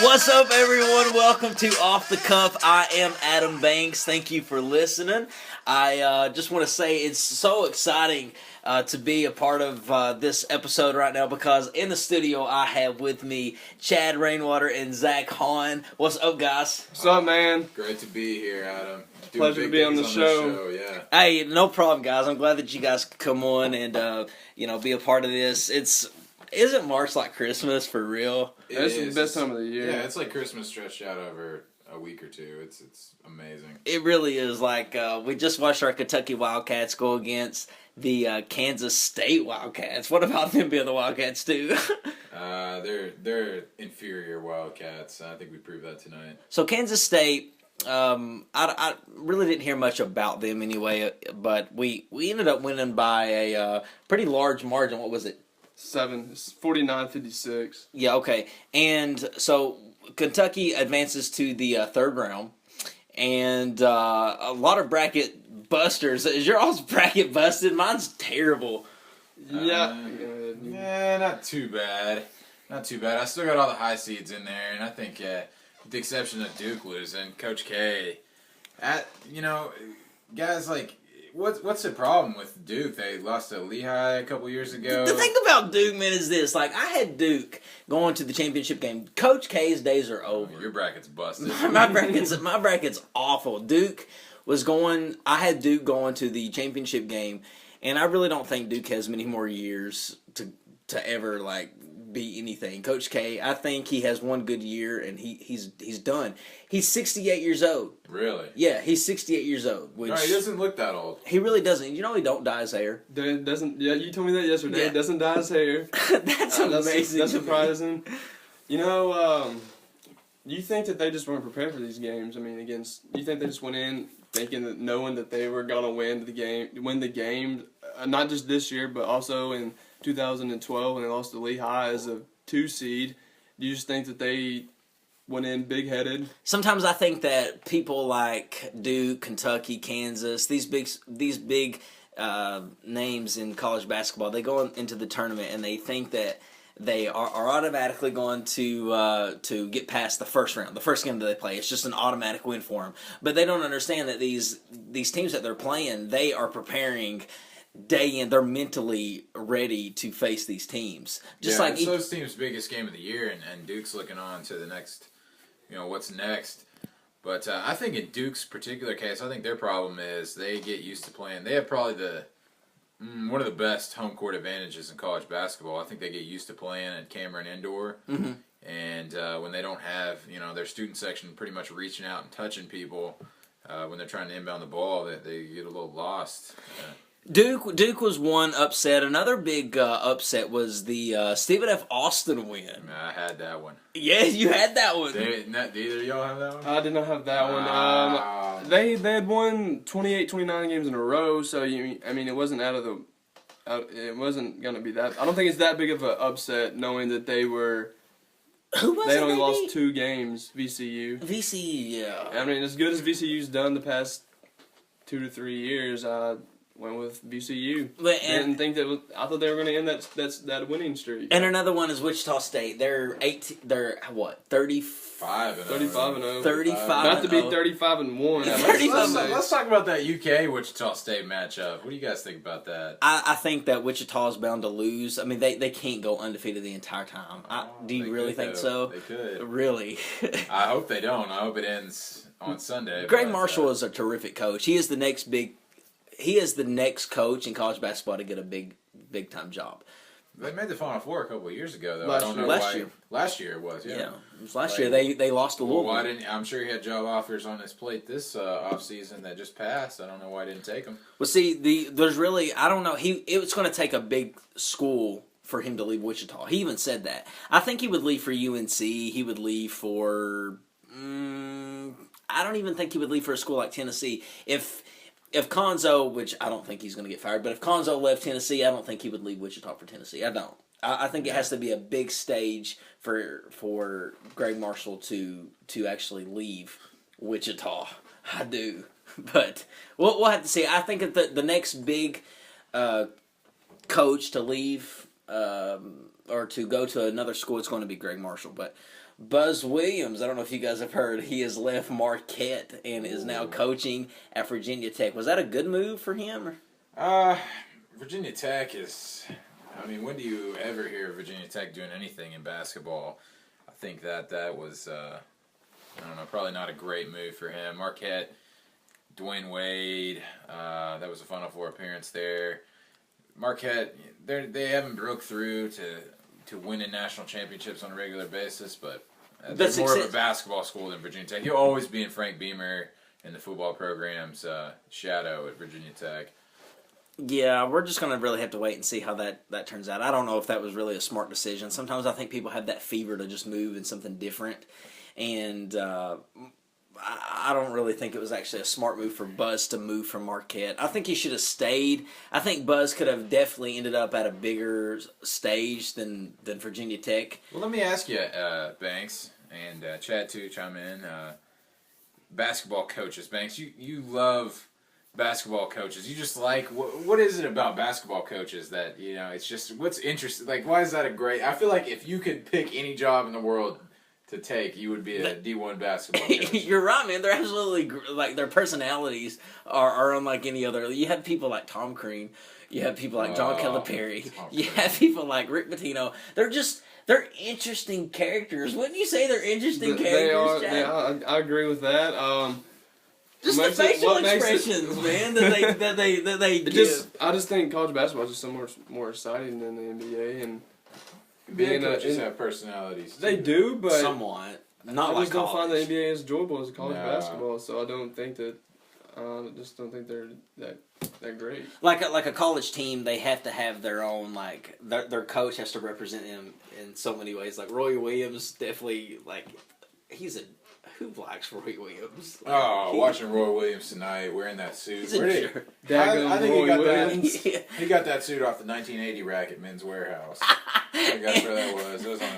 What's up, everyone? Welcome to Off the Cuff. I am Adam Banks. Thank you for listening. I just want to say it's so exciting to be a part of this episode right now because in the studio I have with me Chad Rainwater and Zach Hahn. What's up, guys? What's up, man? Great to be here, Adam. Pleasure to be on the show. Yeah. Hey, no problem, guys. I'm glad that you guys could come on and be a part of this. Isn't March like Christmas for real? It's the best time of the year. Yeah, it's like Christmas stretched out over a week or two. It's amazing. It really is. Like we just watched our Kentucky Wildcats go against the Kansas State Wildcats. What about them being the Wildcats too? They're inferior Wildcats. I think we proved that tonight. So Kansas State, I really didn't hear much about them anyway, but we ended up winning by a pretty large margin. What was it? 49-56. Yeah, okay. And so Kentucky advances to the third round, and a lot of bracket busters. Is your all's bracket busted? Mine's terrible. Yeah, not too bad. Not too bad. I still got all the high seeds in there, and I think, with the exception of Duke losing, Coach K, guys, like, what's the problem with Duke? They lost to Lehigh a couple years ago. The thing about Duke, man, is this. Like, I had Duke going to the championship game. Coach K's days are over. Your bracket's busted. my bracket's awful. Duke was going. I had Duke going to the championship game, and I really don't think Duke has many more years to ever be anything. Coach K, I think he has one good year, and he's done. He's 68 years old. Really? Yeah, he's 68 years old. Which no, he doesn't look that old. He really doesn't. You know he don't dye his hair. Doesn't? Yeah, you told me that yesterday. Yeah. Doesn't dye his hair. That's amazing. That's surprising. You think that they just weren't prepared for these games? I mean, you think they just went in knowing that they were gonna win the game, not just this year, but also in 2012 when they lost to Lehigh as a 2 seed. Do you just think that they went in big-headed? Sometimes I think that people like Duke, Kentucky, Kansas, these big names in college basketball, they go into the tournament and they think that they are automatically going to get past the first round, the first game that they play. It's just an automatic win for them. But they don't understand that these teams that they're playing, they are preparing day in. They're mentally ready to face these teams. It's those teams' biggest game of the year, and Duke's looking on to the next, what's next. But I think in Duke's particular case, I think their problem is they get used to playing. They have probably one of the best home court advantages in college basketball. I think they get used to playing at Cameron Indoor. Mm-hmm. And when they don't have, their student section pretty much reaching out and touching people when they're trying to inbound the ball, they get a little lost. Duke was one upset. Another big upset was the Stephen F. Austin win. I had that one. Yeah, you had that one. Did either of y'all have that one? I did not have that one. They had won 28, 29 games in a row, so it wasn't it wasn't gonna be that. I don't think it's that big of an upset knowing that they were. Who was they only lost 2 games. VCU. VCU, yeah. I mean, as good as VCU's done the past 2 to 3 years, went with VCU. I thought they were going to end that winning streak. And another one is Wichita State. They're 35 and 0. 35. About to be 35-1. Let's talk about that UK Wichita State matchup. What do you guys think about that? I think that Wichita is bound to lose. I mean, they can't go undefeated the entire time. Do you really think so? They could. Really? I hope they don't. I hope it ends on Sunday. Greg Marshall is a terrific coach. He is the next coach in college basketball to get a big time job. They made the Final Four a couple of years ago, though. Last year it was, yeah. Yeah, it was last year. They lost a little bit. I'm sure he had job offers on his plate this offseason that just passed. I don't know why he didn't take them. Well, see, there's really, I don't know. It was going to take a big school for him to leave Wichita. He even said that. I think he would leave for UNC. He would leave for, I don't even think he would leave for a school like Tennessee. If Konzo, which I don't think he's going to get fired, but if Konzo left Tennessee, I don't think he would leave Wichita for Tennessee. I don't. I think it has to be a big stage for Greg Marshall to actually leave Wichita. I do. But we'll have to see. I think that the next big coach to leave or to go to another school, it's going to be Greg Marshall. But Buzz Williams, I don't know if you guys have heard, he has left Marquette and is now coaching at Virginia Tech. Was that a good move for him? Virginia Tech is. I mean, when do you ever hear Virginia Tech doing anything in basketball? I think that was. I don't know, probably not a great move for him. Marquette, Dwayne Wade, that was a Final Four appearance there. Marquette, they haven't broke through to winning national championships on a regular basis, but they're more of a basketball school than Virginia Tech. He'll always be in Frank Beamer and the football program's shadow at Virginia Tech. Yeah, we're just going to really have to wait and see how that turns out. I don't know if that was really a smart decision. Sometimes I think people have that fever to just move in something different, and I don't really think it was actually a smart move for Buzz to move from Marquette. I think he should have stayed. I think Buzz could have definitely ended up at a bigger stage than Virginia Tech. Well, let me ask you, Banks, and Chad too, chime in. Basketball coaches, Banks, you love basketball coaches. You just like, what is it about basketball coaches that, it's just, what's interesting? Like, why is that a great, I feel like if you could pick any job in the world to take, you would be a D1 basketball coach. You're right, man. They're absolutely, like, their personalities are unlike any other. You have people like Tom Crean. You have people like John Calipari. You have people like Rick Pitino. They're interesting characters. Wouldn't you say they're interesting characters, Chad? Yeah, I agree with that. Just the facial expressions, man, that they give. I just think college basketball is just so much more exciting than the NBA, and NBA coaches have personalities too. They do, but somewhat. Not like I just don't find the college. NBA as enjoyable as college basketball, so I don't think that. Just don't think they're that great. Like a college team, they have to have their own, like their coach has to represent them in so many ways. Like Roy Williams, definitely, like who likes Roy Williams? Like, Watching Roy Williams tonight wearing that suit. He's a jerk. I think he got Williams. that. He got that suit off the 1980 rack at Men's Warehouse. I think that's where that was. It was on.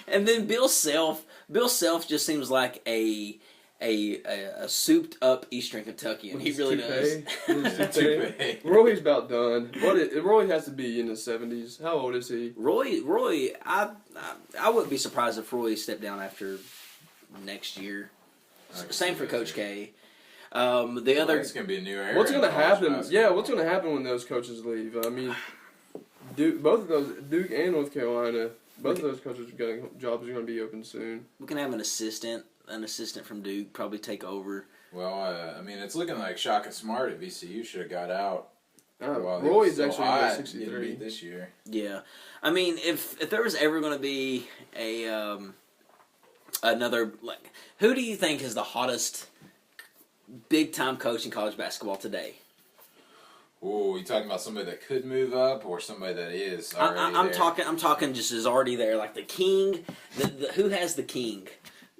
And then Bill Self just seems like a souped up Eastern Kentuckian. He really does. Roy's about done. Roy has to be in his 70s. How old is he? Roy, I wouldn't be surprised if Roy stepped down after next year. Same for Coach K. It's gonna be a new era. What's gonna happen? Yeah, what's gonna happen when those coaches leave? I mean, both of those, Duke and North Carolina, both of those coaches' jobs are gonna be open soon. We can have an assistant from Duke probably take over. Well, it's looking like Shaka Smart at VCU should have got out. Roy's actually at 63 this year. Yeah, I mean, if there was ever going to be another, like, who do you think is the hottest big time coach in college basketball today? Oh, you talking about somebody that could move up or somebody that is already I'm there? I'm talking just is already there, like the king. Who has the king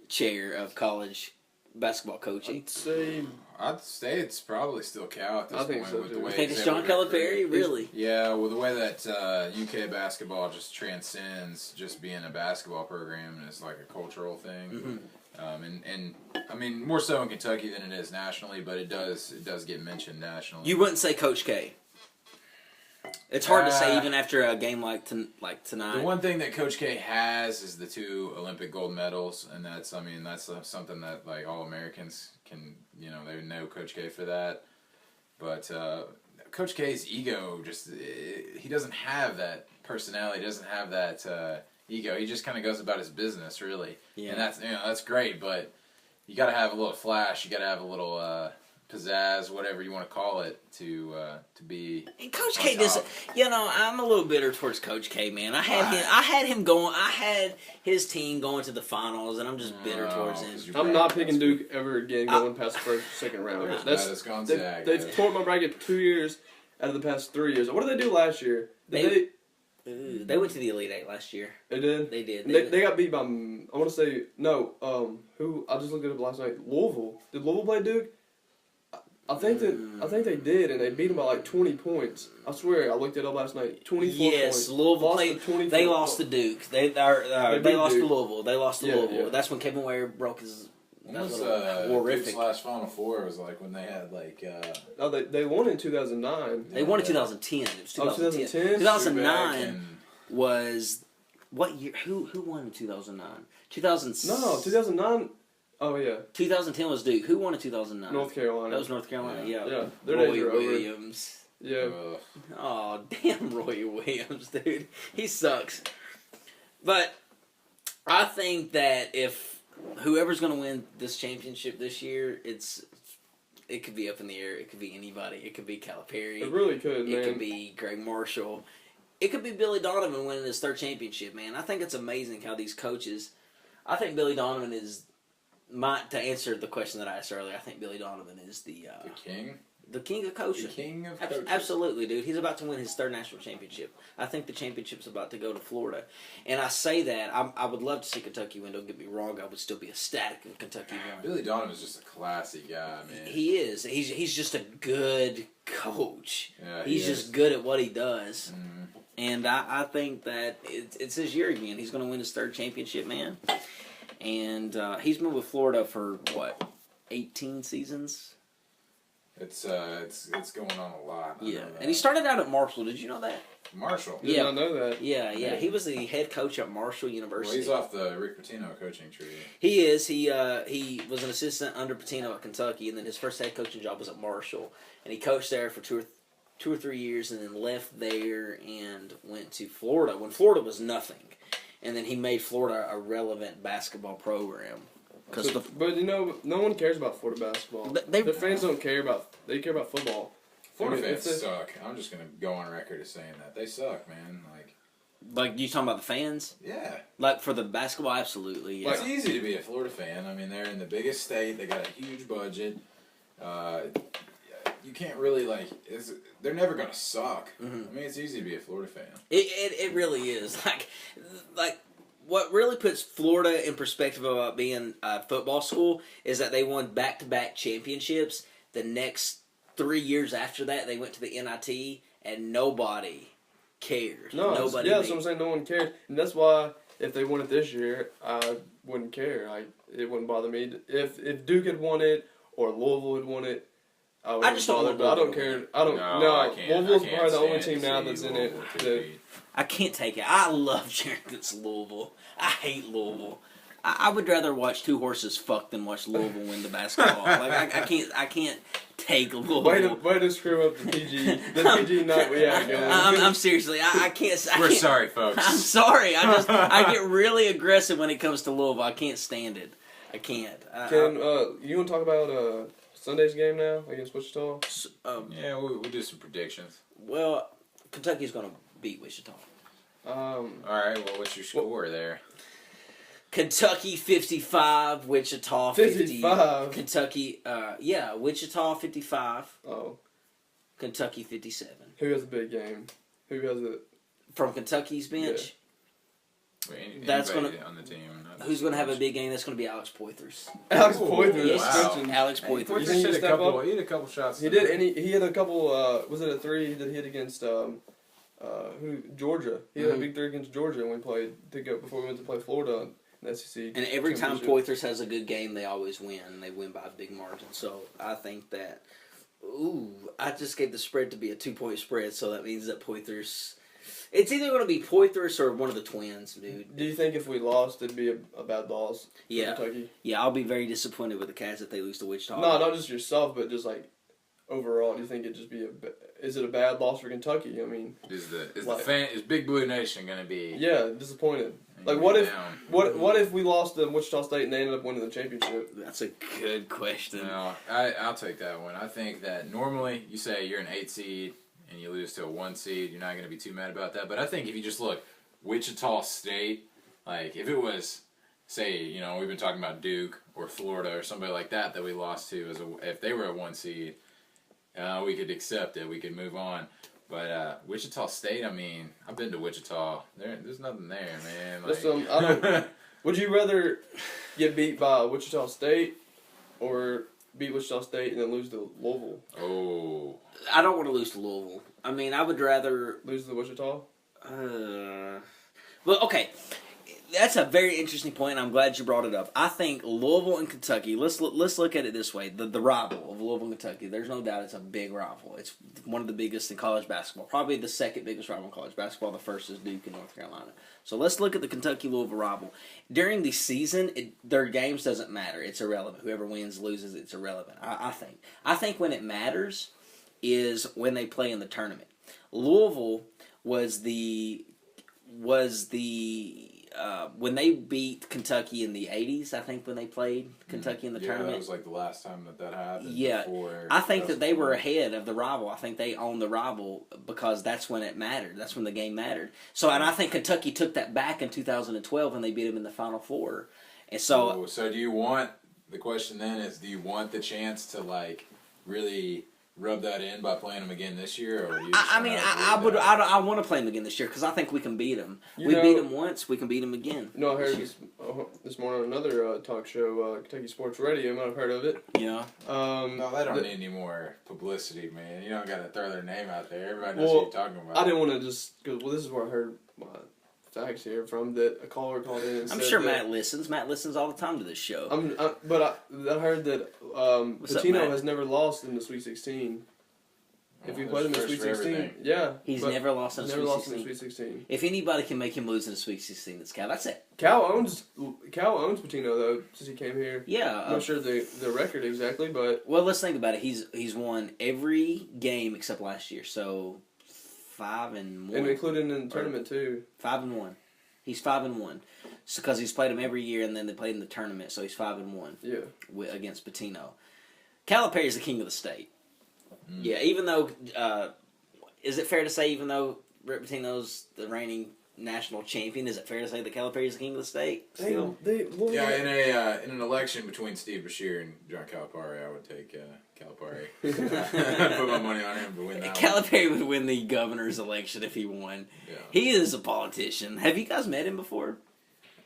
chair of college basketball coaching? I'd say it's probably still Cal at this point. think so, with too. the way You think it's John Calipari? Really? Yeah, with the way that UK basketball just transcends just being a basketball program and it's like a cultural thing. Mm-hmm. And I mean more so in Kentucky than it is nationally, but it does get mentioned nationally. You wouldn't say Coach K. It's hard to say even after a game like tonight. The one thing that Coach K has is the 2 Olympic gold medals, and that's something that like all Americans can, they know Coach K for that. But Coach K's ego he doesn't have that personality, he doesn't have that ego. He just kind of goes about his business, really. Yeah. And that's great, but you got to have a little flash, you got to have a little pizzazz, whatever you want to call it, to be. And Coach K doesn't. I'm a little bitter towards Coach K, man. I had his team going to the finals, and I'm just bitter towards him. I'm not picking Duke ever again going past the second round. That's Gonzaga. They've tore my bracket 2 years out of the past 3 years. What did they do last year? They went to the Elite Eight last year. They did? They did. They got beat by, I want to say, who? I just looked it up last night. Louisville. Did Louisville play Duke? I think they did, and they beat them by like 20 points. I swear, I looked it up last night. 24 points. Yes, Louisville played. They lost to Duke. They lost to Louisville. They lost to Louisville. Yeah. That's when Kevin Ware broke his. That was horrific. Duke's Final Four was like when they had like. They won in 2009. They won in 2010. It was 2010. 2009 was what year? Who won in 2009? No, 2009. Oh yeah, 2010 was Duke. Who won in 2009? North Carolina. That was North Carolina. Yeah. Yeah, their Roy days are over. Williams. Yeah. Oh, damn Roy Williams, dude. He sucks. But I think that if whoever's going to win this championship this year, it could be up in the air. It could be anybody. It could be Calipari. It really could, man. It could be Greg Marshall. It could be Billy Donovan winning his third championship, man. I think it's amazing how these coaches... I think Billy Donovan is... to answer the question that I asked earlier, I think Billy Donovan is the king? The king of coaching. The king of coaching. Absolutely, dude. He's about to win his third national championship. I think the championship's about to go to Florida. And I say that, I would love to see Kentucky win. Don't get me wrong. I would still be ecstatic if Kentucky won. Billy Donovan's just a classy guy, man. He is. He's just a good coach. Yeah, he's just good at what he does. Mm-hmm. And I think that it's his year again. He's going to win his third championship, man. And he's been with Florida for, 18 seasons? It's going on a lot. Yeah, and he started out at Marshall. Did you know that? Marshall. Did not know that. Yeah. He was the head coach at Marshall University. Well, he's off the Rick Pitino coaching tree. He is. He was an assistant under Pitino at Kentucky, and then his first head coaching job was at Marshall, and he coached there for two or 3 years, and then left there and went to Florida when Florida was nothing, and then he made Florida a relevant basketball program. But no one cares about Florida basketball. The fans don't care about. They care about football. Florida fans suck. I'm just gonna go on record as saying that they suck, man. Like you talking about the fans? Yeah. Like for the basketball, absolutely. Yeah. It's easy to be a Florida fan. I mean, they're in the biggest state. They got a huge budget. You can't really they're never gonna suck. Mm-hmm. I mean, it's easy to be a Florida fan. It really is. Like what really puts Florida in perspective about being a football school is that they won back-to-back championships. The next 3 years after that, they went to the NIT, and nobody cares. Nobody. Yeah, that's what I'm saying. No one cares, and that's why if they won it this year, I wouldn't care. It wouldn't bother me if Duke had won it or Louisville had won it. I just don't want but I don't care. I don't. No, I can't. Louisville's probably the only team now that's in it. I can't take it. I love cheering against Louisville. I hate Louisville. I would rather watch two horses fuck than watch Louisville win the basketball. I can't take Louisville. Way to screw up the PG night we had going. I'm seriously. I can't. We're sorry, folks. I'm sorry. I get really aggressive when it comes to Louisville. I can't stand it. I can't. You want to talk about Sunday's game now against Wichita? Yeah, we'll do some predictions. Well, Kentucky's going to beat Wichita. All right. Well, what's your score there? Kentucky 55, Wichita 50. 55? Kentucky, Wichita 55. Oh. Kentucky 57. Who has a big game? Who has it? From Kentucky's bench? Yeah. That's going to on the team. Who's going to have a big game? That's going to be Alex Poythress. Alex Poythress. Yes. Wow. Alex Poythress. Poythress hit a couple shots. He did, and he had a couple. Was it a three that he hit against Georgia? He had a big three against Georgia when we played before we went to play Florida. SEC and every time Poythress has a good game, they always win, and they win by a big margin. So I think that, I just gave the spread to be a 2-point spread, so that means that Poythress, it's either going to be Poythress or one of the twins, dude. Do you think if we lost, it'd be a bad loss for Kentucky? Yeah, I'll be very disappointed with the Cats if they lose to Wichita. No, not just yourself, but just overall. Do you think it'd just be is it a bad loss for Kentucky? I mean, is Big Blue Nation going to be? Yeah, disappointed. What if we lost to Wichita State and they ended up winning the championship? That's a good question. No, I'll take that one. I think that normally you say you're an 8 seed and you lose to a 1 seed, you're not going to be too mad about that. But I think if you just look, Wichita State, if it was, say, we've been talking about Duke or Florida or somebody like that we lost to if they were a 1 seed, we could accept it. We could move on. But Wichita State, I mean, I've been to Wichita. There's nothing there, man. Would you rather get beat by Wichita State or beat Wichita State and then lose to Louisville? Oh. I don't want to lose to Louisville. I mean, I would rather... Lose to Wichita? Well, okay. that's a very interesting point, and I'm glad you brought it up. I think Louisville and Kentucky. Let's look at it this way: the rival of Louisville and Kentucky. There's no doubt it's a big rival. It's one of the biggest in college basketball. Probably the second biggest rival in college basketball. The first is Duke in North Carolina. So let's look at the Kentucky-Louisville rival. During the season, their games doesn't matter. It's irrelevant. Whoever wins, loses. It's irrelevant. I think. I think when it matters is when they play in the tournament. Louisville was the when they beat Kentucky in the 80s, I think when they played Kentucky in the tournament. Yeah, that was like the last time that happened. Yeah, I think that they were ahead of the rival. I think they owned the rival because that's when it mattered. That's when the game mattered. So, and I think Kentucky took that back in 2012 when they beat them in the Final Four. And so, so do you want, the question then is, do you want the chance to like really rub that in by playing them again this year, or I want to play them again this year because I think we can beat them. We beat them once, we can beat them again. No, I heard this morning on another talk show, Kentucky Sports Radio. You might have heard of it. Yeah. No, they don't need any more publicity, man. You don't got to throw their name out there. Everybody knows what you're talking about. I didn't want to just go. Well, this is where I heard my facts here from that a caller called in and said. I'm sure Matt listens. Matt listens all the time to this show. I heard that Pitino has never lost in the Sweet 16. If you played in the Sweet 16, yeah. He's never lost in the Sweet 16. If anybody can make him lose in the Sweet 16, it's Cal. That's it. Cal owns Pitino, though, since he came here. Yeah. I'm not sure the record exactly, but... Well, let's think about it. He's won every game except last year, so 5-1. And including in the tournament, too. 5-1. He's 5-1. So, because he's played them every year, and then they played in the tournament, so he's 5-1. Yeah. Against Pitino. Calipari is the king of the state. Yeah, even though, is it fair to say, even though Rick Pitino's the reigning national champion, is it fair to say that Calipari is the king of the state? Still? In an election between Steve Bashir and John Calipari, I would take Calipari. Put my money on him to win that Calipari would win the governor's election if he won. Yeah. He is a politician. Have you guys met him before?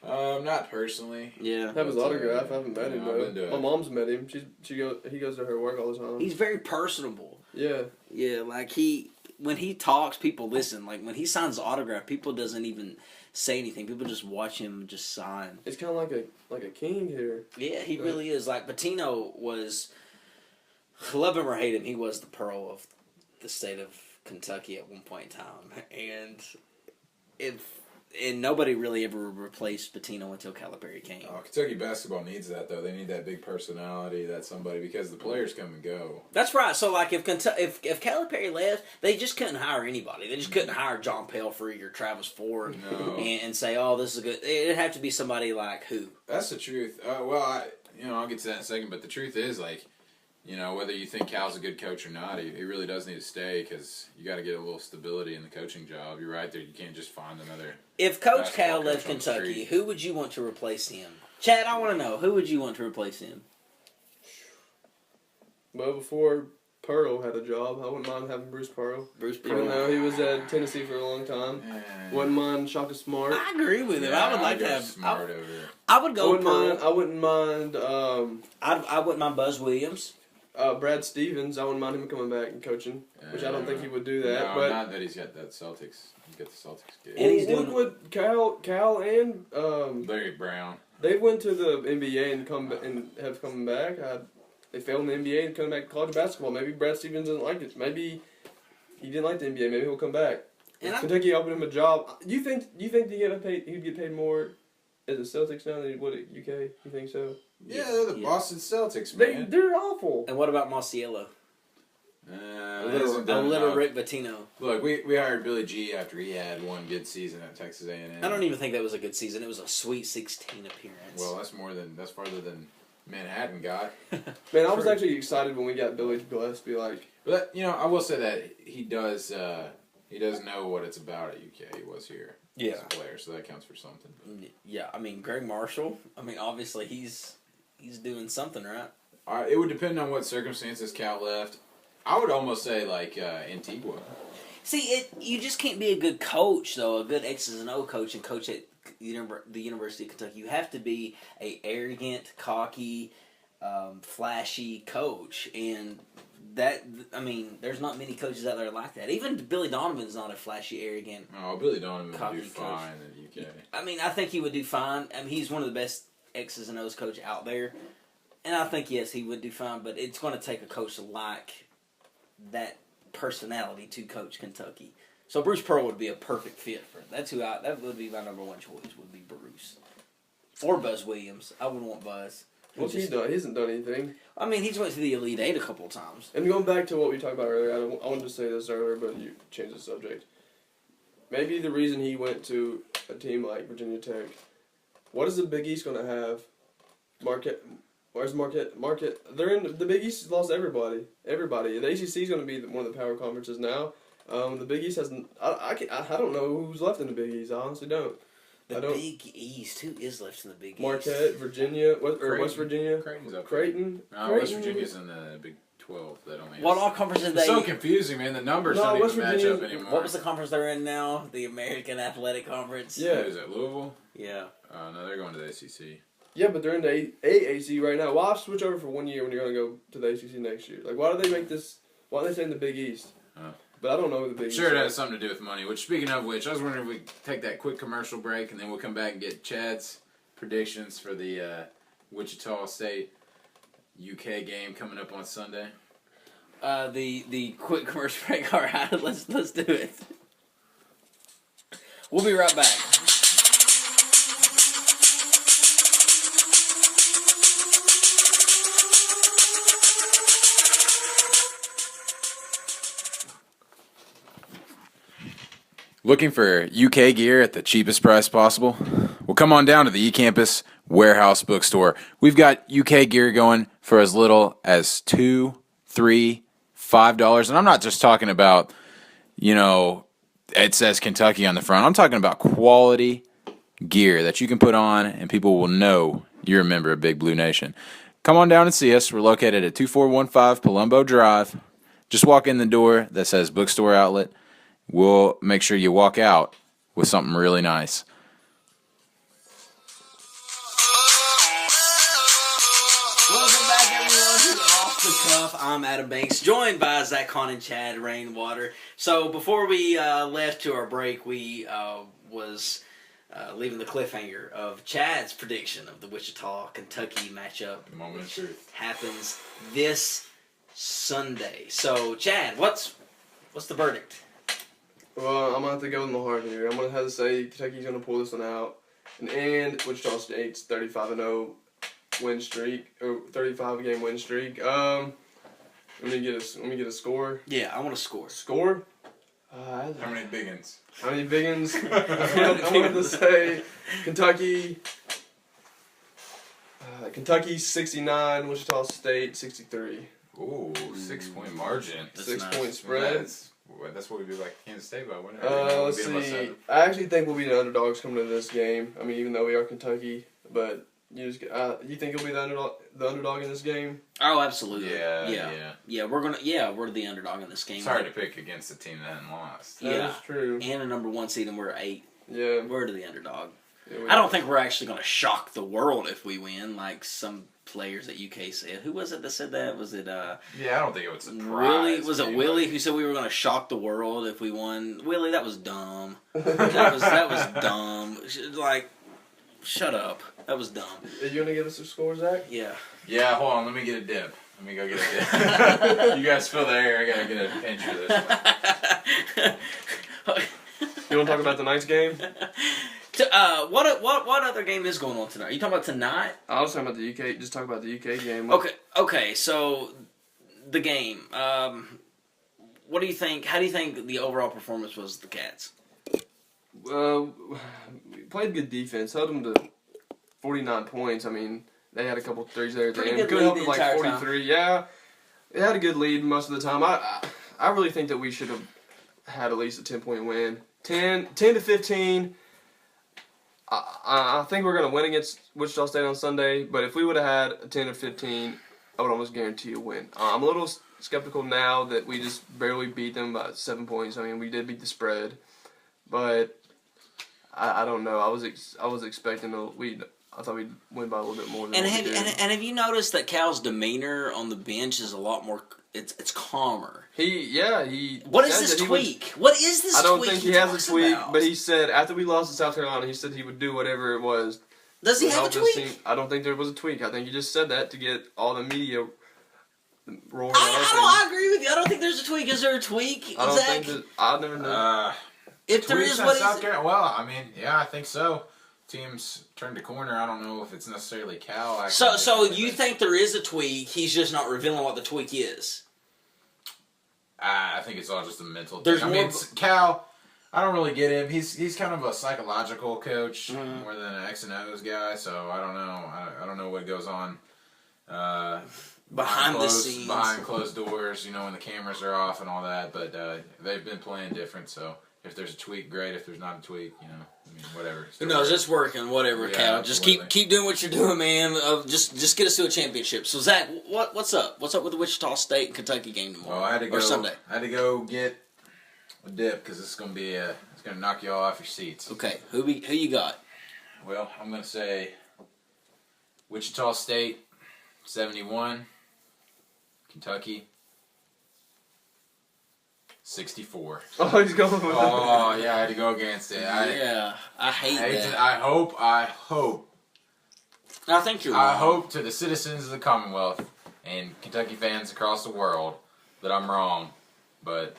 Not personally. Yeah. Have his autograph. I haven't met him though. My mom's met him. He goes to her work all the time. He's very personable. Yeah. Yeah, like when he talks, people listen. Like when he signs the autograph, people doesn't even say anything. People just watch him just sign. It's kind of like a king here. Yeah, he really is. Like Pitino was, love him or hate him, he was the pearl of the state of Kentucky at one point in time, and nobody really ever replaced Pitino until Calipari came. Oh, Kentucky basketball needs that, though. They need that big personality, that somebody, because the players come and go. That's right. So, like, if Calipari left, they just couldn't hire anybody. They just couldn't hire John Pelfrey or Travis Ford and say, oh, this is good. It'd have to be somebody like who? That's the truth. I'll get to that in a second, but the truth is, like, whether you think Cal's a good coach or not, he really does need to stay because you got to get a little stability in the coaching job. You're right there. You can't just find another. If Coach Cal left Kentucky, who would you want to replace him? Chad, I want to know. Who would you want to replace him? Well, before Pearl had a job, I wouldn't mind having Bruce Pearl. Even though he was at Tennessee for a long time. Wouldn't mind Shaka Smart. I agree with him. I would like to have Smart over. I would go Pearl. I wouldn't mind. I wouldn't mind Buzz Williams. Brad Stevens, I wouldn't mind him coming back and coaching, which I don't think he would do that. No, but not that he's got that Celtics. He's got the Celtics gig. And he's doing what Cal and Larry Brown. They went to the NBA and have come back. They failed in the NBA and come back to college basketball. Maybe Brad Stevens doesn't like it. Maybe he didn't like the NBA. Maybe he'll come back. And Kentucky offered him a job. You think he'd get paid more at the Celtics now than he would at UK? You think so? Yeah, they're the Boston Celtics, man. They're awful. And what about Masiello? A little Rick Pitino. Look, we hired Billy G after he had one good season at Texas A&M. I don't even think that was a good season. It was a Sweet 16 appearance. Well, that's farther than Manhattan got. Man, I was actually excited when we got Billy Gillespie. But I will say that he does know what it's about at UK. He was here as a player, so that counts for something. Yeah, I mean Greg Marshall. I mean, obviously he's doing something, right? It would depend on what circumstances Cal left. I would almost say like Antigua. See, you just can't be a good coach though, a good X's and O coach, and coach at the University of Kentucky. You have to be a arrogant, cocky, flashy coach, and there's not many coaches out there like that. Even Billy Donovan's not a flashy, arrogant. Oh, Billy Donovan would Cocky do coach. fine in the UK. I think he would do fine. He's one of the best X's and O's coach out there. And I think, yes, he would do fine, but it's going to take a coach like that personality to coach Kentucky. So Bruce Pearl would be a perfect fit for it. That would be my number one choice, would be Bruce. Or Buzz Williams. I would want Buzz. What's he done? He hasn't done anything. He's went to the Elite Eight a couple of times. And going back to what we talked about earlier, I wanted to say this earlier, but you changed the subject. Maybe the reason he went to a team like Virginia Tech, what is the Big East going to have? Where's Marquette? They're in the Big East. Has lost everybody. The ACC is going to be one of the power conferences now. The Big East hasn't. I don't know who's left in the Big East. I honestly don't. Big East. Who is left in the Big East? Marquette, Virginia, West Virginia. Creighton's up. Creighton. West Virginia's in the Big 12. That only. What all conferences It's so confusing, man. The numbers don't West even match Virginia- up anymore. What was the conference they're in now? The American Athletic Conference. Yeah. Is it Louisville? Yeah. No, they're going to the ACC. Yeah, but they're in the AAC right now. Why switch over for 1 year when you're going to go to the ACC next year? Like, why do they make this? Why are they saying the Big East? But I don't know who the Big East Sure, it is. has something to do with money. Which, speaking of which, I was wondering if we could take that quick commercial break and then we'll come back and get Chad's predictions for the Wichita State UK game coming up on Sunday. The quick commercial break. All right, let's do it. We'll be right back. Looking for UK gear at the cheapest price possible? Well, come on down to the eCampus Warehouse Bookstore. We've got UK gear going for as little as $2, $3, $5. And I'm not just talking about, it says Kentucky on the front. I'm talking about quality gear that you can put on and people will know you're a member of Big Blue Nation. Come on down and see us. We're located at 2415 Palumbo Drive. Just walk in the door that says Bookstore Outlet. We'll make sure you walk out with something really nice. Welcome back, everyone, to Off the Cuff. I'm Adam Banks, joined by Zach Hahn and Chad Rainwater. So before we left to our break, we was leaving the cliffhanger of Chad's prediction of the Wichita-Kentucky matchup. Moment of truth. Happens this Sunday. So, Chad, what's the verdict? Well, I'm going to have to go with my heart here. I'm going to have to say Kentucky's going to pull this one out and end Wichita State's 35-0 win streak, or 35-game win streak. Let me get a score. Yeah, I want a score. Score? How many biggins? How many biggins? I'm going to say Kentucky 69, Wichita State 63. Ooh, 6-point margin. That's 6-point nice. spread. That's what we'd be like Kansas State by winning. Let's see. I actually think we'll be the underdogs coming into this game. I mean, even though we are Kentucky, but you think you'll be the underdog in this game? Oh, absolutely. Yeah. We're the underdog in this game. It's hard to pick against a team that hasn't lost. Yeah. That is true. And a number 1 seed, and we're 8. Yeah. We're the underdog. Yeah, I don't think we're actually going to shock the world if we win, like some players at UK said. Who was it that said that? Was it Yeah, I don't think it was a surprise. Willie? Was it Willie who said we were going to shock the world if we won? Willie, that was dumb. that was dumb. Like, shut up. That was dumb. Are you going to give us a score, Zach? Yeah. Yeah, hold on. Let me get a dip. Let me go get a dip. You guys fill the air. I gotta get a pinch for this. You want to talk about tonight's game? What other game is going on tonight? Are you talking about tonight? I was talking about the UK. Just talk about the UK game. Okay. So the game. What do you think? How do you think the overall performance was of the Cats? We played good defense. Held them to 49 points. I mean, they had a couple threes there at the end. Could help with like 43. Yeah, they had a good lead most of the time. I really think that we should have had at least a 10-point win. 10 to 15. I think we're going to win against Wichita State on Sunday, but if we would have had a 10 or 15, I would almost guarantee a win. I'm a little skeptical now that we just barely beat them by 7 points. I mean, we did beat the spread, but I don't know. I was expecting I thought we'd win by a little bit more than And what have we did. and have you noticed that Cal's demeanor on the bench is a lot more? It's calmer. He. What is said this that he would- tweak? What is this? I don't tweak think he has talks a tweak, about? but he said after we lost to South Carolina, he said he would do whatever it was. Does he to have a help his tweak? team. I don't think there was a tweak. I think he just said that to get all the media roaring I agree with you. I don't think there's a tweak. Is there a tweak, I don't Zach? think that. I never know. If there Tweaks is, on what South is it? Carolina. Well, I mean, yeah, I think so. Teams turned a corner. I don't know if it's necessarily Cal. So you think there is a tweak? He's just not revealing what the tweak is. I think it's all just a mental There's thing. I more- mean, Cal, I don't really get him. He's kind of a psychological coach more than an X and O's guy. So I don't know. I don't know what goes on Behind the scenes. behind closed doors. You know, when the cameras are off and all that. But they've been playing different. So if there's a tweak, great. If there's not a tweak, you know, I mean, whatever. Who knows? It's working. Whatever, Yeah, Cal. Just absolutely. keep doing what you're doing, man. Just get us to a championship. So Zach, what's up? What's up with the Wichita State and Kentucky game tomorrow? Well, I had to go or Sunday? I had to go get a dip because it's gonna be it's gonna knock you all off your seats. Okay, who you got? Well, I'm gonna say Wichita State 71, Kentucky 64. Oh, he's going with that. Oh yeah, I had to go against it. I hate that. I hope. I think you're I wrong. hope to the citizens of the Commonwealth and Kentucky fans across the world that I'm wrong, but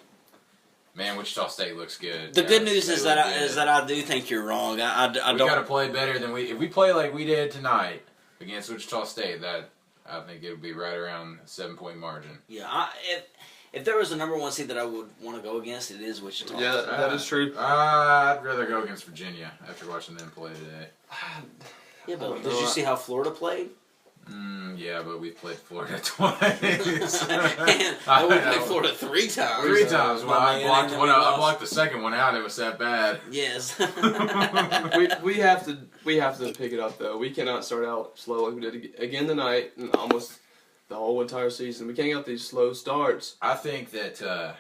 man, Wichita State looks good. The Yeah, good news they is look that good. I do think you're wrong. I We don't. got to play better than if we play like we did tonight against Wichita State. That I think it would be right around a 7-point margin. Yeah, if there was a number one seed that I would want to go against, it is Wichita. Yeah, that is true. I'd rather go against Virginia after watching them play today. Yeah, but did you see how Florida played? Yeah, but we've played Florida twice. Man, I would play Florida 3 times. 3 times. Well, My I man, blocked and then one we out. I lost. blocked the second one out. It was that bad. Yes. we have to pick it up though. We cannot start out slow like we did again tonight and almost the whole entire season. We can't get these slow starts. I think that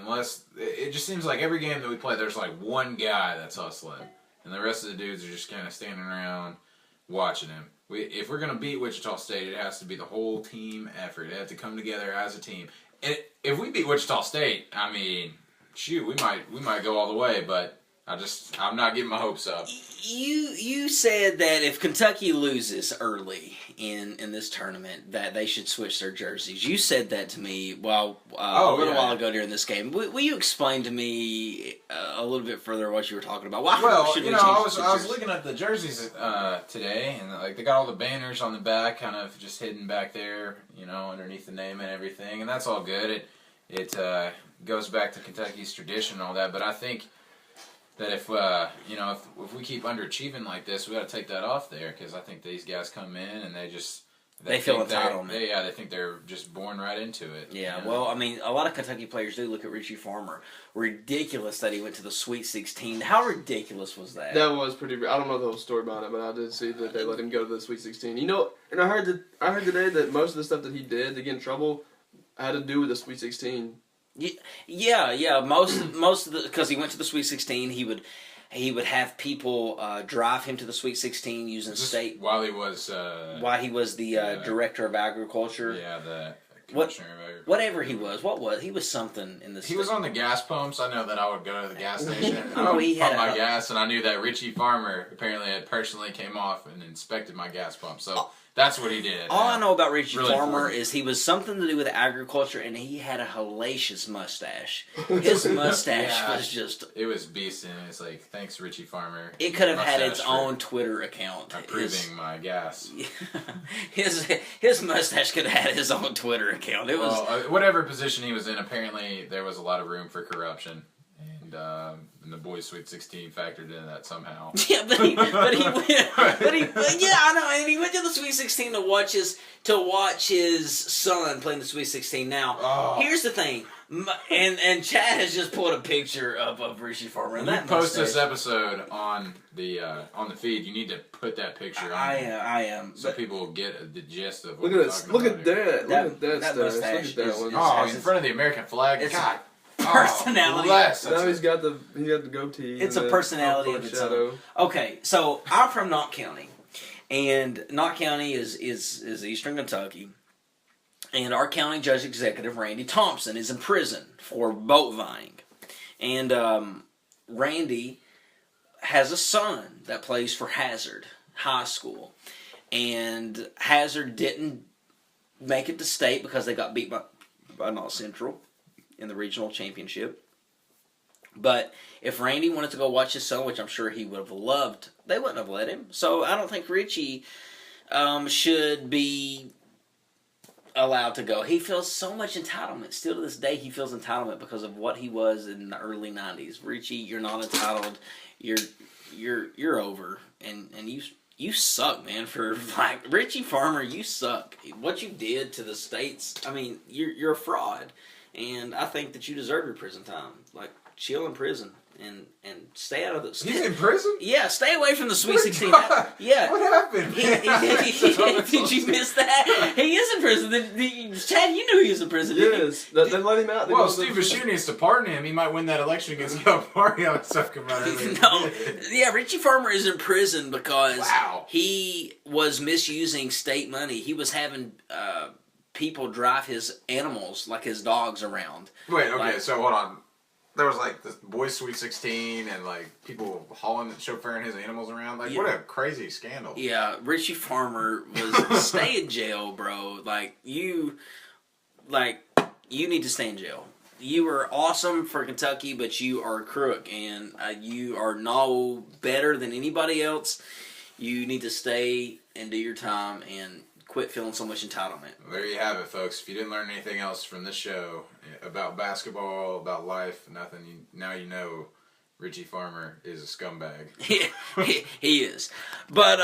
unless it just seems like every game that we play, there's like one guy that's hustling, and the rest of the dudes are just kind of standing around watching him. If we're gonna beat Wichita State, it has to be the whole team effort. It has to come together as a team. And if we beat Wichita State, I mean, shoot, we might go all the way. But I'm not getting my hopes up. You said that if Kentucky loses early in this tournament, that they should switch their jerseys. You said that to me a little while ago during this game. Will you explain to me a little bit further what you were talking about? Why should we change I the was jerseys? looking at the jerseys today, and like they got all the banners on the back, kind of just hidden back there, underneath the name and everything, and that's all good. It goes back to Kentucky's tradition and all that, but I think that if we keep underachieving like this, we got to take that off there because I think these guys come in and they feel think entitled. they think they're just born right into it. Yeah, well, I mean, a lot of Kentucky players do look at Richie Farmer. Ridiculous that he went to the Sweet 16. How ridiculous was that? That was pretty. I don't know the whole story about it, but I did see that they let him go to the Sweet 16. And I heard today that most of the stuff that he did to get in trouble had to do with the Sweet 16. Yeah. Most of the because he went to the Sweet 16, he would have people drive him to the Sweet 16 using state while he was the director of agriculture. Yeah, the commissioner of agriculture. Whatever he was, he was something in the. He was on the gas pumps. I know that I would go to the gas station and he pump had my gas, and I knew that Richie Farmer apparently had personally came off and inspected my gas pump. So that's what he did. All I know about Richie Really Farmer important. is he was something to do with agriculture, and he had a hellacious mustache. His mustache was just. It was beasting. It's like, thanks, Richie Farmer. It could have had its Mustache for own Twitter account. approving my gas. His mustache could have had his own Twitter account. It was Whatever position he was in, apparently there was a lot of room for corruption. And the boys' Sweet 16 factored into that somehow. yeah, but he I know, and he went to the Sweet 16 to watch his son playing the Sweet 16. Now, here's the thing, and Chad has just pulled a picture of Richie Farmer. When And you that post this mustache. episode on the feed, you need to put that picture on. I there am. so people will get the gist of what Look we're at this. talking Look about at here. that. That- Look at that. that Look mustache at that is- one. Oh, It's- in front of the American flag. it's God. personality. Bless. Now he's got the goatee. It's and a the personality of its shadow. own. Okay, so I'm from Knott County, And Knott County is Eastern Kentucky. And our county judge executive, Randy Thompson, is in prison for boat vying. And Randy has a son that plays for Hazard High School. And Hazard didn't make it to state because they got beat by North Central in the regional championship. But if Randy wanted to go watch his son, which I'm sure he would have loved, they wouldn't have let him. So I don't think Richie should be allowed to go. He feels so much entitlement. Still to this day, he feels entitlement because of what he was in the early 90s. Richie, you're not entitled. You're over. And you suck, man. For like Richie Farmer, you suck. What you did to the states, I mean, you're a fraud. And I think that you deserve your prison time. Like, chill in prison and stay out of the. He's in prison? Yeah, stay away from the Sweet 16. Yeah. What happened? Did you miss that? He is in prison. Chad, you knew he was in prison. Yes. They let him out. Well, Steve Buscemi needs to pardon him. He might win that election against Calipari on stuff come out earlier. No. Yeah, Richie Farmer is in prison because Wow. he was misusing state money. He was having people drive his animals, like his dogs, around. Wait, okay, Like, so hold on. There was like the boys' Sweet 16 and like people hauling and chauffeuring his animals around. Like, what a crazy scandal. yeah, Richie Farmer was stay in jail, bro. You need to stay in jail. You were awesome for Kentucky, but you are a crook, and you are no better than anybody else. You need to stay and do your time and quit feeling so much entitlement. Well, there you have it, folks. If you didn't learn anything else from this show about basketball, about life, nothing, now you know Richie Farmer is a scumbag. he is. But,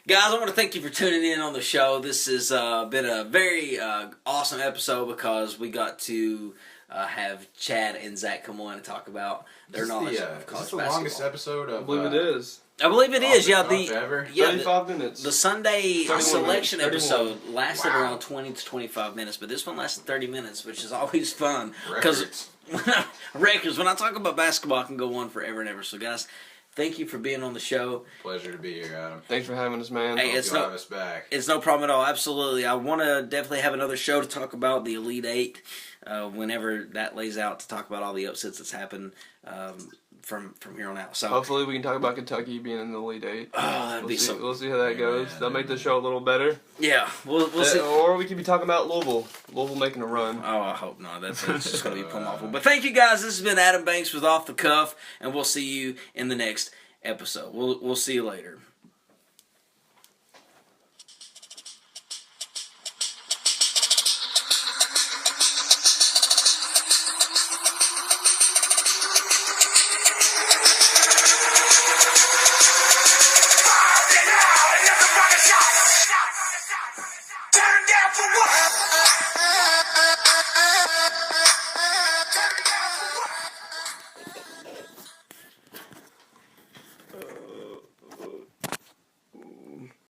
guys, I want to thank you for tuning in on the show. This has been a very awesome episode because we got to have Chad and Zach come on and talk about their knowledge of college basketball. Is this the longest episode of... I believe it is. I believe it is. Yeah, ever? 35 minutes. The Sunday 31 selection minutes, episode lasted Wow. around 20 to 25 minutes, but this one lasted 30 minutes, which is always fun. Records. Records. When I talk about basketball, I can go on forever and ever. So, guys, thank you for being on the show. Pleasure to be here, Adam. Thanks for having us, man. Hey, Hope it's you'll no- have us back. It's no problem at all. Absolutely. I want to definitely have another show to talk about the Elite Eight whenever that lays out, to talk about all the upsets that's happened from here on out. So Hopefully we can talk about Kentucky being in the Elite Eight. that'd be so. We'll see how that goes. Yeah, That'll make the show a little better. Yeah, we'll see. Or we could be talking about Louisville. Louisville making a run. Oh, I hope not. That's just going to be plumb awful. But thank you, guys. This has been Adam Banks with Off the Cuff, and we'll see you in the next episode. We'll see you later.